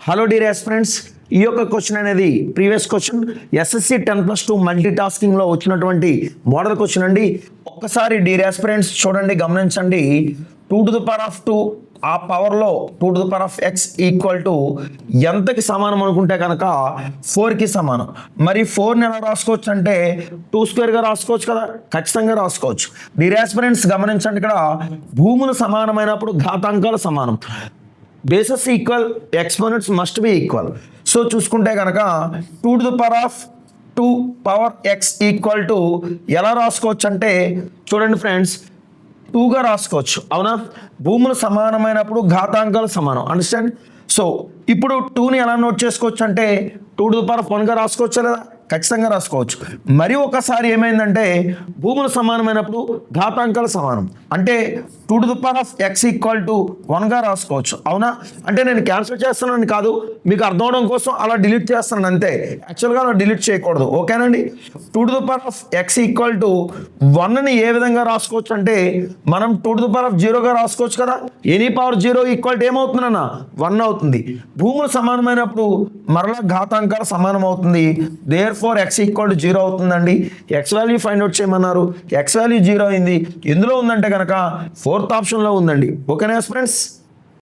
Hello dear aspirants, ఈ యొక్క question అనేది ప్రీవియస్ క్వశ్చన్ ఎస్ఎస్సి 10+2 మల్టీ టాస్కింగ్లో వచ్చినటువంటి మోడల్ క్వశ్చన్ అండి. ఒక్కసారి డియర్ ఆస్పిరెంట్స్ చూడండి, గమనించండి. 2⁴ ఆ పవర్లో 2⁴ x ఈక్వల్ టు ఎంతకి సమానం అనుకుంటే కనుక 4కి సమానం. మరి 4ని ఎలా రాసుకోవచ్చు అంటే 2² రాసుకోవచ్చు కదా, ఖచ్చితంగా రాసుకోవచ్చు. డియర్ ఆస్పిరెంట్స్ గమనించండి, ఇక్కడ భూములు సమానమైనప్పుడు ఘాతాంకాలు సమానం. Bases equal, exponents must be equal. So చూసుకుంటే కనుక 2⁴ పవర్ x ఈక్వల్ టు ఎలా రాసుకోవచ్చు అంటే చూడండి ఫ్రెండ్స్, 2గా రాసుకోవచ్చు. అవునా, భూములు సమానమైనప్పుడు ఘాతాంకాలు సమానం. అండర్స్టాండ్? సో ఇప్పుడు 2ని ఎలా నోట్ చేసుకోవచ్చు అంటే 2⁴1గా రాసుకోవచ్చు లేదా, ఖచ్చితంగా రాసుకోవచ్చు. మరి ఒకసారి ఏమైందంటే భూములు సమానమైనప్పుడు ఘాతాంకాలు సమానం అంటే 2⁴x ఈక్వల్ టు 1గా రాసుకోవచ్చు. అవునా, అంటే నేను క్యాన్సిల్ చేస్తున్నాను కాదు, మీకు అర్థం అవడం కోసం అలా డిలీట్ చేస్తున్నాను అంతే. యాక్చువల్గా అలా డిలీట్ చేయకూడదు. ఓకేనండి. 2⁴x ఈక్వల్ టు 1ని ఏ విధంగా రాసుకోవచ్చు అంటే మనం 2�0గా రాసుకోవచ్చు కదా. ఎనీ పవర్ 0 ఈక్వల్ టు ఏమవుతుందన్న 1 అవుతుంది. భూములు సమానమైనప్పుడు మరలా ఘాతాంకాలు సమానం అవుతుంది. దేర్ఫోర్ x ఈక్వల్ టు 0 అవుతుందండి. x వాల్యూ ఫైండ్ అవుట్ చేయమన్నారు, x వాల్యూ 0 అయింది. ఎందులో ఉందంటే కనుక 4th ఆప్షన్లో ఉందండి. ఓకేనా ఫ్రెండ్స్?